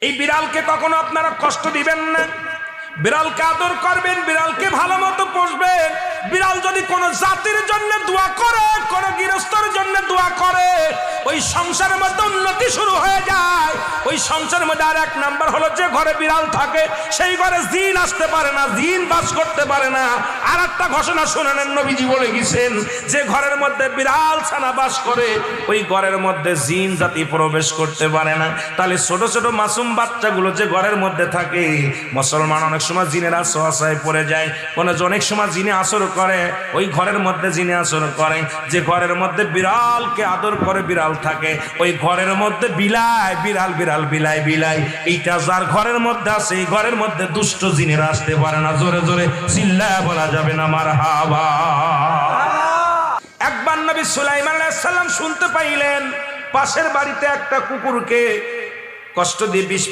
এই বিড়ালকে কখনো আপনারা কষ্ট দিবেন না। বিড়ালকে আদর করবেন, বিড়ালকে ভালো মতো পুষবেন। বিড়াল যদি কোনো জাতির জন্য দোয়া করে, কোনো গৃহস্থর জন্য দোয়া করে, ওই সংসারের মধ্যে উন্নতি শুরু হয়ে যায়। ওই সংসারের মধ্যে আর এক নাম্বার হলো, যে ঘরে বিড়াল থাকে সেই ঘরে জিন আসতে পারে না, জিন বাস করতে পারে না। আর একটা ঘোষণা শুনেন, নবীজি বলে গেছেন, যে ঘরের মধ্যে বিড়াল ছানা বাস করে ওই ঘরের মধ্যে জিন জাতি প্রবেশ করতে পারে না। তাহলে ছোট ছোট মাসুম বাচ্চাগুলো যে ঘরের মধ্যে থাকে, মুসলমান অনেক সময় জিনের আশ্রয় পড়ে যায়, অনেক সময় জিনে আসর করে, ওই ঘরের মধ্যে জিনে আসর করে। যে ঘরের মধ্যে বিড়ালকে আদর করে বিড়াল থাকে, ওই ঘরের মধ্যে বিলাই বিড়াল বিড়াল বিলাই বিলাই, এইটা যার ঘরের মধ্যে আছে, এই ঘরের মধ্যে দুষ্ট জিনেরা আসতে পারে না। জোরে জোরে চিল্লায় বলা যাবে না মারহাবা। একবার নবী সুলাইমান আলাইহিস সালাম শুনতে পাইলেন, পাশের বাড়িতে একটা কুকুরকে কষ্ট দিয়ে বিষ